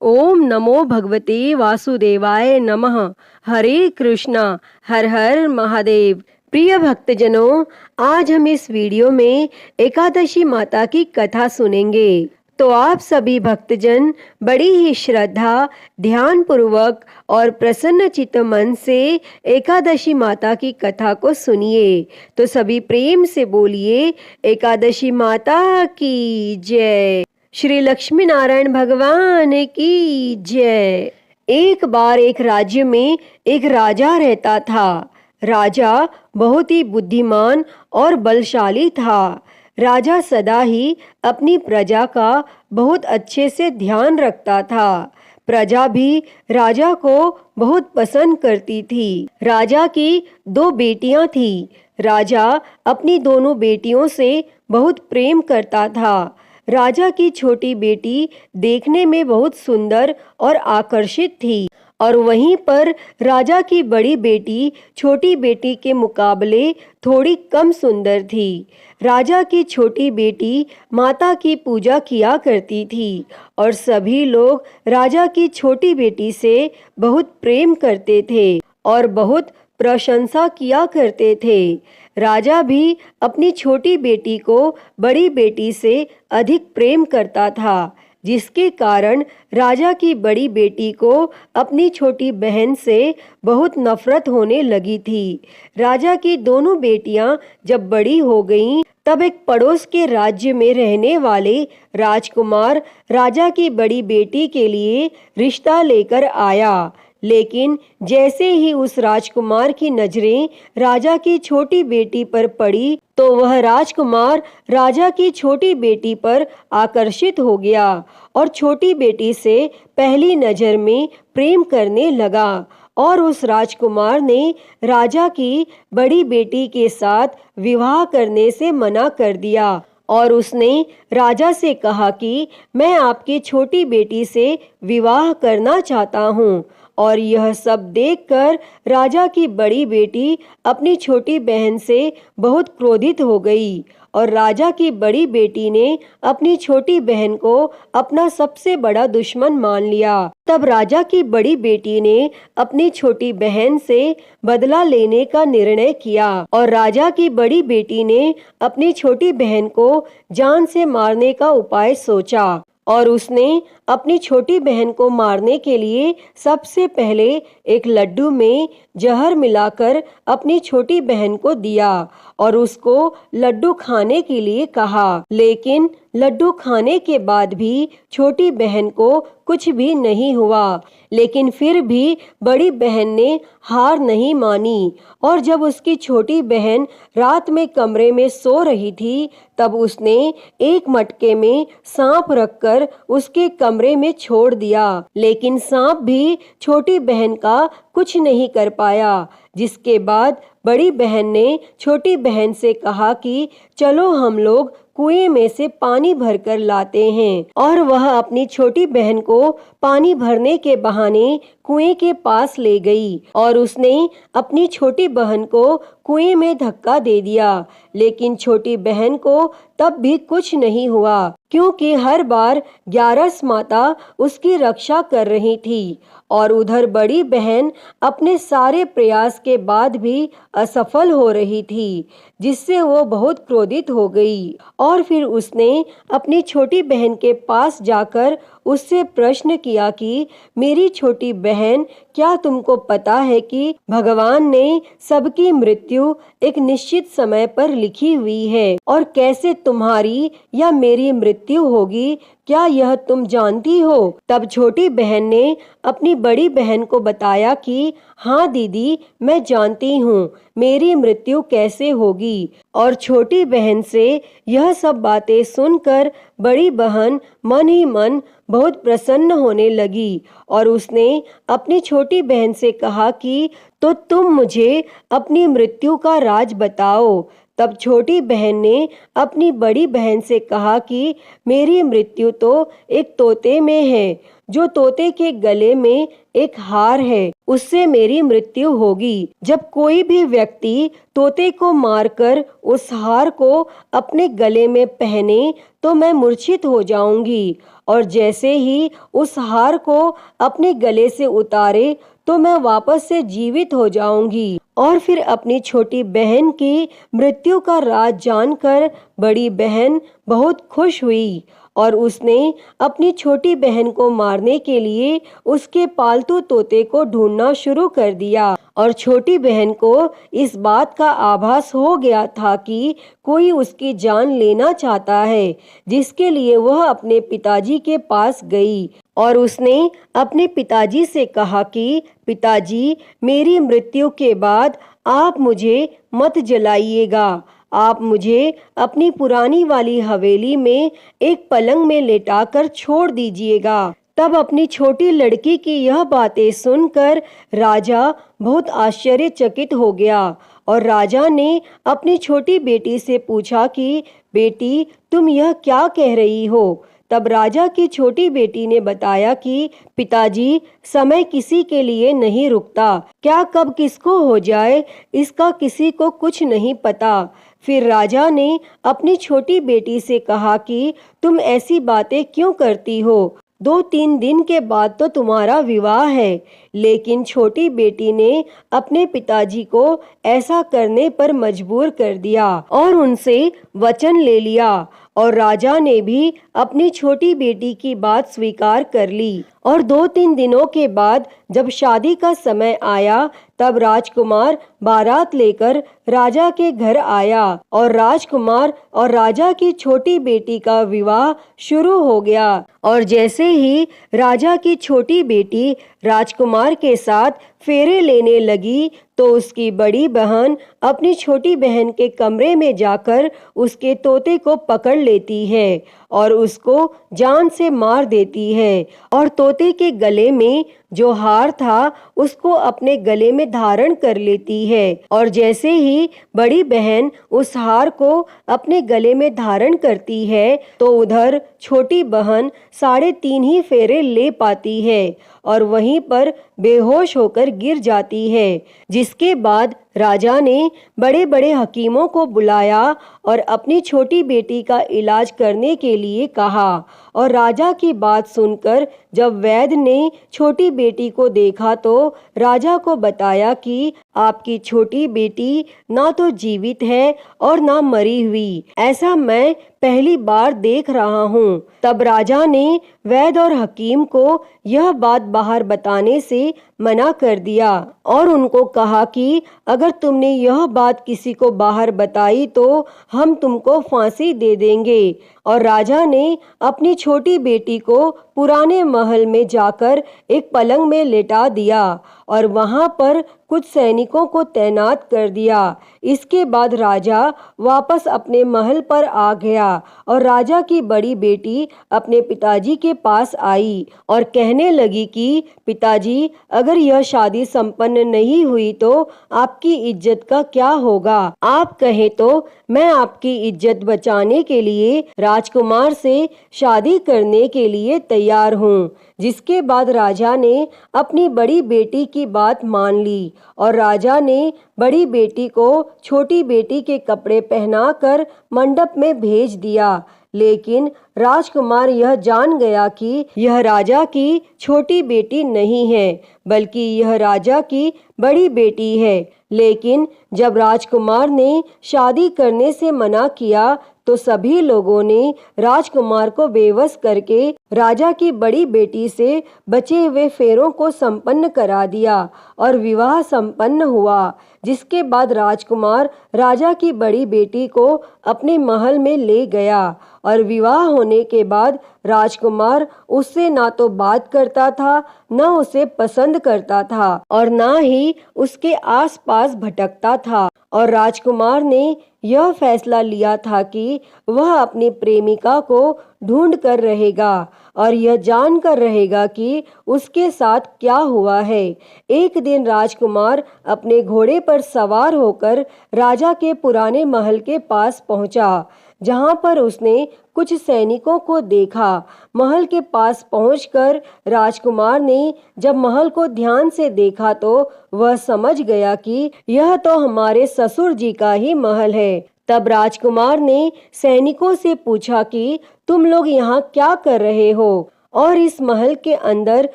ओम नमो भगवते वासुदेवाय नमः। हरे कृष्णा। हर हर महादेव। प्रिय भक्तजनों, आज हम इस वीडियो में एकादशी माता की कथा सुनेंगे। तो आप सभी भक्तजन बड़ी ही श्रद्धा, ध्यान पूर्वक और प्रसन्न चित्त मन से एकादशी माता की कथा को सुनिए। तो सभी प्रेम से बोलिए, एकादशी माता की जय। श्री लक्ष्मी नारायण भगवान की जय। एक बार एक राज्य में एक राजा रहता था। राजा बहुत ही बुद्धिमान और बलशाली था। राजा सदा ही अपनी प्रजा का बहुत अच्छे से ध्यान रखता था। प्रजा भी राजा को बहुत पसंद करती थी। राजा की 2 बेटियां थी। राजा अपनी दोनों बेटियों से बहुत प्रेम करता था। राजा की छोटी बेटी देखने में बहुत सुंदर और आकर्षित थी, और वहीं पर राजा की बड़ी बेटी छोटी बेटी के मुकाबले थोड़ी कम सुंदर थी। राजा की छोटी बेटी माता की पूजा किया करती थी, और सभी लोग राजा की छोटी बेटी से बहुत प्रेम करते थे और बहुत प्रशंसा किया करते थे। राजा भी अपनी छोटी बेटी को बड़ी बेटी से अधिक प्रेम करता था, जिसके कारण राजा की बड़ी बेटी को अपनी छोटी बहन से बहुत नफरत होने लगी थी। राजा की दोनों बेटियां जब बड़ी हो गईं, तब एक पड़ोस के राज्य में रहने वाले राजकुमार राजा की बड़ी बेटी के लिए रिश्ता लेकर आया। लेकिन जैसे ही उस राजकुमार की नजरें राजा की छोटी बेटी पर पड़ी, तो वह राजकुमार राजा की छोटी बेटी पर आकर्षित हो गया और छोटी बेटी से पहली नजर में प्रेम करने लगा। और उस राजकुमार ने राजा की बड़ी बेटी के साथ विवाह करने से मना कर दिया, और उसने राजा से कहा कि मैं आपकी छोटी बेटी से विवाह करना चाहता हूँ। और यह सब देखकर राजा की बड़ी बेटी अपनी छोटी बहन से बहुत क्रोधित हो गई, और राजा की बड़ी बेटी ने अपनी छोटी बहन को अपना सबसे बड़ा दुश्मन मान लिया। तब राजा की बड़ी बेटी ने अपनी छोटी बहन से बदला लेने का निर्णय किया, और राजा की बड़ी बेटी ने अपनी छोटी बहन को जान से मारने का उपाय सोचा। और उसने अपनी छोटी बहन को मारने के लिए सबसे पहले एक लड्डू में जहर मिलाकर अपनी छोटी बहन को दिया और उसको लड्डू खाने के लिए कहा। लेकिन लड्डू खाने के बाद भी छोटी बहन को कुछ भी नहीं हुआ। लेकिन फिर भी बड़ी बहन ने हार नहीं मानी, और जब उसकी छोटी बहन रात में कमरे में सो रही थी, तब उसने एक मटके में सांप रखकर उसके कमरे में छोड़ दिया। लेकिन सांप भी छोटी बहन का कुछ नहीं कर पाया, जिसके बाद बड़ी बहन ने छोटी बहन से कहा कि चलो हम लोग कुएं में से पानी भरकर लाते हैं। और वह अपनी छोटी बहन को पानी भरने के बहाने कुएं के पास ले गई, और उसने अपनी छोटी बहन को कुएं में धक्का दे दिया। लेकिन छोटी बहन को तब भी कुछ नहीं हुआ, क्योंकि हर बार ग्यारस माता उसकी रक्षा कर रही थी। और उधर बड़ी बहन अपने सारे प्रयास के बाद भी असफल हो रही थी, जिससे वो बहुत क्रोधित हो गई। और फिर उसने अपनी छोटी बहन के पास जाकर उससे प्रश्न किया कि मेरी छोटी बहन, क्या तुमको पता है कि भगवान ने सबकी मृत्यु एक निश्चित समय पर लिखी हुई है, और कैसे तुम्हारी या मेरी मृत्यु होगी, क्या यह तुम जानती हो? तब छोटी बहन ने अपनी बड़ी बहन को बताया कि हाँ दीदी, मैं जानती हूँ मेरी मृत्यु कैसे होगी। और छोटी बहन से यह सब बातें सुनकर बड़ी बहन मन ही मन बहुत प्रसन्न होने लगी, और उसने अपनी छोटी बहन से कहा कि तो तुम मुझे अपनी मृत्यु का राज बताओ। तब छोटी बहन ने अपनी बड़ी बहन से कहा कि मेरी मृत्यु तो एक तोते में है, जो तोते के गले में एक हार है, उससे मेरी मृत्यु होगी। जब कोई भी व्यक्ति तोते को मारकर उस हार को अपने गले में पहने, तो मैं मूर्छित हो जाऊंगी, और जैसे ही उस हार को अपने गले से उतारे तो मैं वापस से जीवित हो जाऊंगी। और फिर अपनी छोटी बहन की मृत्यु का राज जानकर बड़ी बहन बहुत खुश हुई और उसने अपनी छोटी बहन को मारने के लिए उसके पालतू तोते को ढूंढना शुरू कर दिया। और छोटी बहन को इस बात का आभास हो गया था कि कोई उसकी जान लेना चाहता है, जिसके लिए वह अपने पिताजी के पास गई और उसने अपने पिताजी से कहा कि पिताजी, मेरी मृत्यु के बाद आप मुझे मत जलाइएगा, आप मुझे अपनी पुरानी वाली हवेली में एक पलंग में लेटाकर छोड़ दीजिएगा। तब अपनी छोटी लड़की की यह बातें सुनकर राजा बहुत आश्चर्यचकित हो गया और राजा ने अपनी छोटी बेटी से पूछा कि बेटी, तुम यह क्या कह रही हो? तब राजा की छोटी बेटी ने बताया कि पिताजी, समय किसी के लिए नहीं रुकता, क्या कब किसको हो जाए इसका किसी को कुछ नहीं पता। फिर राजा ने अपनी छोटी बेटी से कहा कि तुम ऐसी बातें क्यों करती हो? 2-3 दिन के बाद तो तुम्हारा विवाह है। लेकिन छोटी बेटी ने अपने पिताजी को ऐसा करने पर मजबूर कर दिया और उनसे वचन ले लिया और राजा ने भी अपनी छोटी बेटी की बात स्वीकार कर ली। और 2-3 दिनों के बाद जब शादी का समय आया तब राजकुमार बारात लेकर राजा के घर आया और राजकुमार और राजा की छोटी बेटी का विवाह शुरू हो गया। और जैसे ही राजा की छोटी बेटी राजकुमार के साथ फेरे लेने लगी तो उसकी बड़ी बहन अपनी छोटी बहन के कमरे में जाकर उसके तोते को पकड़ लेती है और उसको जान से मार देती है और तोते के गले में जो हार था उसको अपने गले में धारण कर लेती है। और जैसे ही बड़ी बहन उस हार को अपने गले में धारण करती है तो उधर छोटी बहन 3.5 ही फेरे ले पाती है और वहीं पर बेहोश होकर गिर जाती है। जिसके बाद राजा ने बड़े बड़े हकीमों को बुलाया और अपनी छोटी बेटी का इलाज करने के लिए कहा। और राजा की बात सुनकर जब वैद्य ने छोटी बेटी को देखा तो राजा को बताया कि आपकी छोटी बेटी ना तो जीवित है और ना मरी हुई, ऐसा मैं पहली बार देख रहा हूँ। तब राजा ने वैद्य और हकीम को यह बात बाहर बताने से मना कर दिया और उनको कहा कि अगर तुमने यह बात किसी को बाहर बताई तो हम तुमको फांसी दे देंगे। और राजा ने अपनी छोटी बेटी को पुराने महल में जाकर एक पलंग में लेटा दिया और वहां पर कुछ सैनिकों को तैनात कर दिया। इसके बाद राजा वापस अपने महल पर आ गया और राजा की बड़ी बेटी अपने पिताजी के पास आई और कहने लगी कि पिताजी, अगर यह शादी संपन्न नहीं हुई तो आपकी इज्जत का क्या होगा? आप कहें तो मैं आपकी इज्जत बचाने के लिए राजकुमार से शादी करने के लिए तैयार हूँ। जिसके बाद राजा ने अपनी बड़ी बेटी की बात मान ली और राजा ने बड़ी बेटी को छोटी बेटी के कपड़े पहनाकर मंडप में भेज दिया। लेकिन राजकुमार यह जान गया कि यह राजा की छोटी बेटी नहीं है बल्कि यह राजा की बड़ी बेटी है। लेकिन जब राजकुमार ने शादी करने से मना किया तो सभी लोगों ने राजकुमार को बेवश करके राजा की बड़ी बेटी से बचे हुए फेरों को संपन्न करा दिया और विवाह संपन्न हुआ। जिसके बाद राजकुमार राजा की बड़ी बेटी को अपने महल में ले गया और विवाह होने के बाद राजकुमार उससे ना तो बात करता था, ना उसे पसंद करता था और ना ही उसके आसपास भटकता था। और राजकुमार ने यह फैसला लिया था कि वह अपनी प्रेमिका को ढूंढ कर रहेगा और यह जान कर रहेगा कि उसके साथ क्या हुआ है। एक दिन राजकुमार अपने घोड़े पर सवार होकर राजा के पुराने महल के पास पहुंचा, जहां पर उसने कुछ सैनिकों को देखा। महल के पास पहुंचकर राजकुमार ने जब महल को ध्यान से देखा तो वह समझ गया कि यह तो हमारे ससुर जी का ही महल है। तब राजकुमार ने सैनिकों से पूछा कि तुम लोग यहाँ क्या कर रहे हो और इस महल के अंदर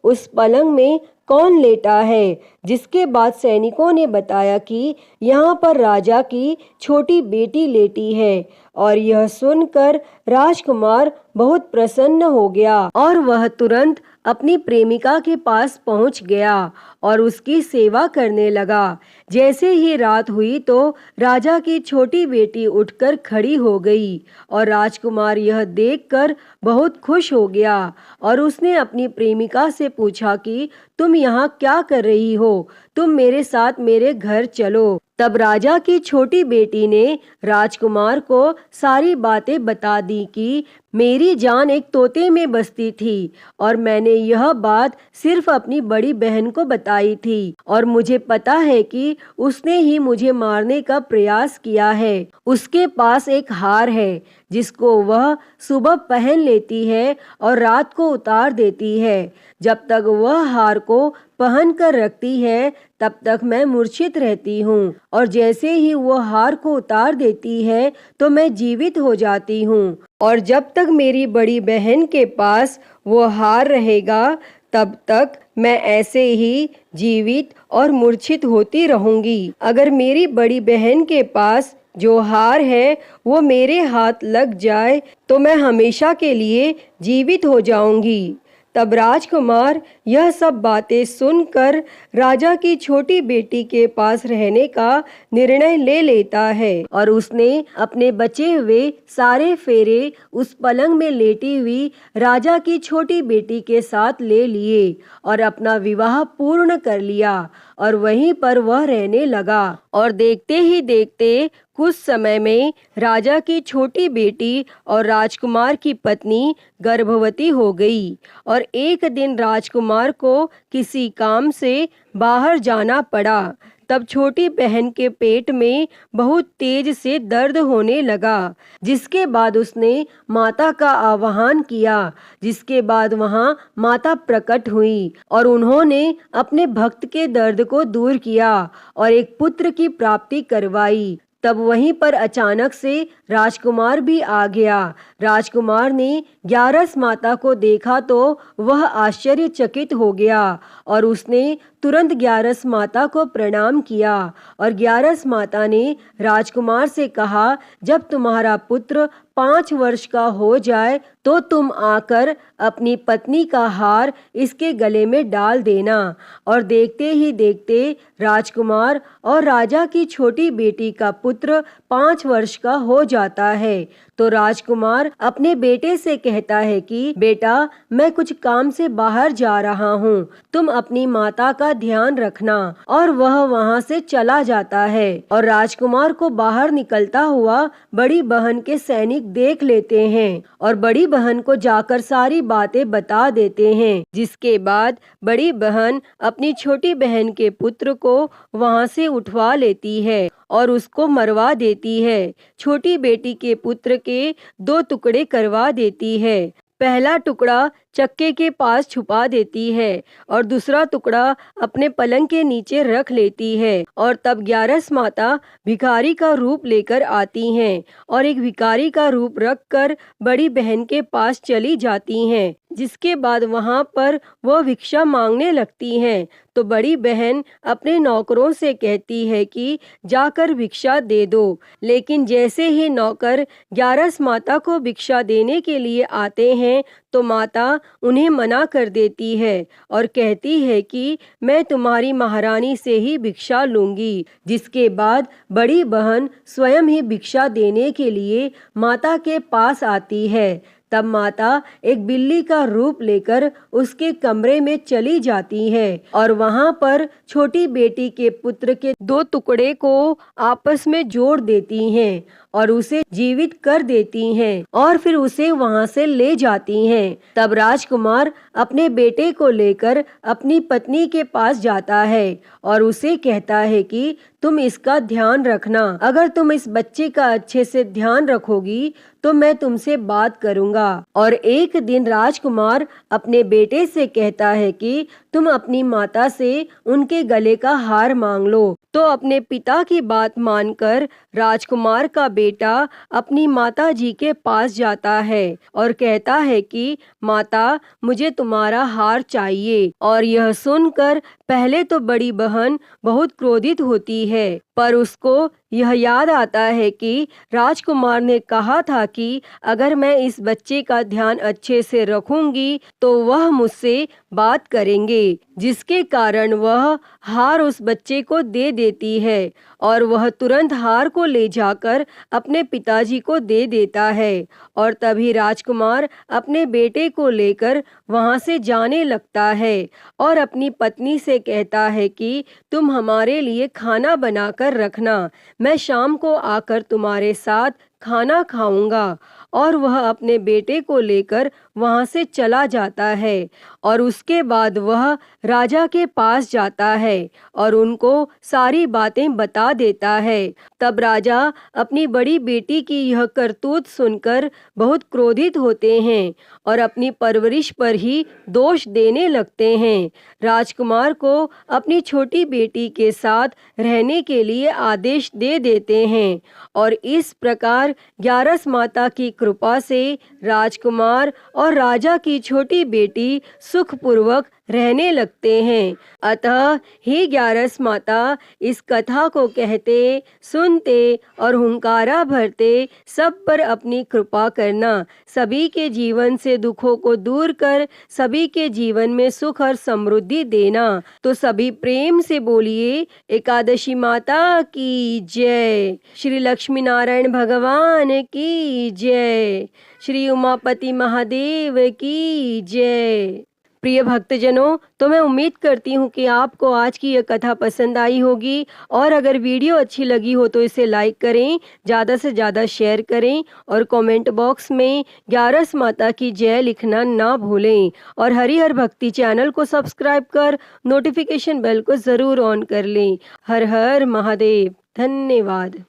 उस पलंग में कौन लेटा है। जिसके बाद सैनिकों ने बताया कि यहाँ पर राजा की छोटी बेटी लेटी है। और यह सुनकर राजकुमार बहुत प्रसन्न हो गया और वह तुरंत अपनी प्रेमिका के पास पहुंच गया और उसकी सेवा करने लगा। जैसे ही रात हुई तो राजा की छोटी बेटी उठकर खड़ी हो गई और राजकुमार यह देखकर बहुत खुश हो गया और उसने अपनी प्रेमिका से पूछा कि तुम यहाँ क्या कर रही हो, तुम मेरे साथ मेरे घर चलो। तब राजा की छोटी बेटी ने राजकुमार को सारी बातें बता दी कि मेरी जान एक तोते में बसती थी और मैंने यह बात सिर्फ अपनी बड़ी बहन को बताई थी और मुझे पता है कि उसने ही मुझे मारने का प्रयास किया है। उसके पास एक हार है जिसको वह सुबह पहन लेती है और रात को उतार देती है। जब तक वह हार को पहन कर रखती है तब तक मैं मूर्छित रहती हूँ और जैसे ही वो हार को उतार देती है तो मैं जीवित हो जाती हूँ और जब तक मेरी बड़ी बहन के पास वो हार रहेगा तब तक मैं ऐसे ही जीवित और मूर्छित होती रहूंगी। अगर मेरी बड़ी बहन के पास जो हार है वो मेरे हाथ लग जाए तो मैं हमेशा के लिए जीवित हो जाऊंगी। तब राजकुमार यह सब बातें सुनकर राजा की छोटी बेटी के पास रहने का निर्णय ले लेता है और उसने अपने बचे हुए सारे फेरे उस पलंग में लेटी हुई राजा की छोटी बेटी के साथ ले लिए और अपना विवाह पूर्ण कर लिया और वहीं पर वह रहने लगा। और देखते ही देखते कुछ समय में राजा की छोटी बेटी और राजकुमार की पत्नी गर्भवती हो गई और एक दिन राजकुमार को किसी काम से बाहर जाना पड़ा। तब छोटी बहन के पेट में बहुत तेज से दर्द होने लगा, जिसके बाद उसने माता का आह्वान किया। जिसके बाद वहां माता प्रकट हुई और उन्होंने अपने भक्त के दर्द को दूर किया और एक पुत्र की प्राप्ति करवाई। तब वहीं पर अचानक से राजकुमार भी आ गया। राजकुमार ने ग्यारस माता को देखा तो वह आश्चर्यचकित हो गया और उसने तुरंत ग्यारस माता को प्रणाम किया और ग्यारस माता ने राजकुमार से कहा, जब तुम्हारा पुत्र 5 वर्ष का हो जाए तो तुम आकर अपनी पत्नी का हार इसके गले में डाल देना। और देखते ही देखते राजकुमार और राजा की छोटी बेटी का पुत्र 5 वर्ष का हो जाता है। तो राजकुमार अपने बेटे से कहता है कि बेटा, मैं कुछ काम से बाहर जा रहा हूँ, तुम अपनी माता का ध्यान रखना। और वह वहाँ से चला जाता है और राजकुमार को बाहर निकलता हुआ बड़ी बहन के सैनिक देख लेते हैं और बड़ी बहन को जाकर सारी बातें बता देते हैं। जिसके बाद बड़ी बहन अपनी छोटी बहन के पुत्र को वहाँ से उठवा लेती है और उसको मरवा देती है। छोटी बेटी के पुत्र के 2 टुकड़े करवा देती है। पहला टुकड़ा चक्के के पास छुपा देती है और दूसरा टुकड़ा अपने पलंग के नीचे रख लेती है। और तब ग्यारस माता भिखारी का रूप लेकर आती हैं और एक भिखारी का रूप रखकर बड़ी बहन के पास चली जाती हैं। जिसके बाद वहां पर वह भिक्षा मांगने लगती हैं। तो बड़ी बहन अपने नौकरों से कहती है कि जाकर भिक्षा दे दो। लेकिन जैसे ही नौकर ग्यारस माता को भिक्षा देने के लिए आते हैं तो माता उन्हें मना कर देती है और कहती है कि मैं तुम्हारी महारानी से ही भिक्षा लूंगी। जिसके बाद बड़ी बहन स्वयं ही भिक्षा देने के लिए माता के पास आती है। तब माता एक बिल्ली का रूप लेकर उसके कमरे में चली जाती है और वहां पर छोटी बेटी के पुत्र के 2 टुकड़े को आपस में जोड़ देती हैं और उसे जीवित कर देती हैं और फिर उसे वहां से ले जाती हैं। तब राजकुमार अपने बेटे को लेकर अपनी पत्नी के पास जाता है और उसे कहता है कि तुम इसका ध्यान रखना। अगर तुम इस बच्चे का अच्छे से ध्यान रखोगी तो मैं तुमसे बात करूंगा। और एक दिन राजकुमार अपने बेटे से कहता है कि तुम अपनी माता से उनके गले का हार मांग लो। तो अपने पिता की बात मानकर राजकुमार का बेटा अपनी माता जी के पास जाता है और कहता है कि माता, मुझे तुम्हारा हार चाहिए। और यह सुनकर पहले तो बड़ी बहन बहुत क्रोधित होती है, पर उसको यह याद आता है कि राजकुमार ने कहा था कि अगर मैं इस बच्चे का ध्यान अच्छे से रखूंगी तो वह मुझसे बात करेंगे, जिसके कारण वह हार उस बच्चे को दे देती है। और वह तुरंत हार को ले जाकर अपने पिताजी को दे देता है। और तभी राजकुमार अपने बेटे को लेकर वहां से जाने लगता है और अपनी पत्नी से कहता है कि तुम हमारे लिए खाना बनाकर रखना, मैं शाम को आकर तुम्हारे साथ खाना खाऊंगा। और वह अपने बेटे को लेकर वहां से चला जाता है और उसके बाद वह राजा के पास जाता है और उनको सारी बातें बता देता है। तब राजा अपनी बड़ी बेटी की यह करतूत सुनकर बहुत क्रोधित होते हैं और अपनी परवरिश पर ही दोष देने लगते हैं। राजकुमार को अपनी छोटी बेटी के साथ रहने के लिए आदेश दे देते हैं और इस प्रकार ग्यारस माता की कृपा से राजकुमार और राजा की छोटी बेटी सुखपूर्वक रहने लगते हैं। अतः हे ग्यारस माता, इस कथा को कहते, सुनते और हुंकारा भरते सब पर अपनी कृपा करना। सभी के जीवन से दुखों को दूर कर सभी के जीवन में सुख और समृद्धि देना। तो सभी प्रेम से बोलिए एकादशी माता की जय, श्री लक्ष्मी नारायण भगवान की जय, श्री उमापति महादेव की जय। प्रिय भक्तजनों, तो मैं उम्मीद करती हूँ कि आपको आज की यह कथा पसंद आई होगी और अगर वीडियो अच्छी लगी हो तो इसे लाइक करें, ज़्यादा से ज़्यादा शेयर करें और कमेंट बॉक्स में ग्यारस माता की जय लिखना ना भूलें। और हरिहर भक्ति चैनल को सब्सक्राइब कर नोटिफिकेशन बेल को ज़रूर ऑन कर लें। हर हर महादेव। धन्यवाद।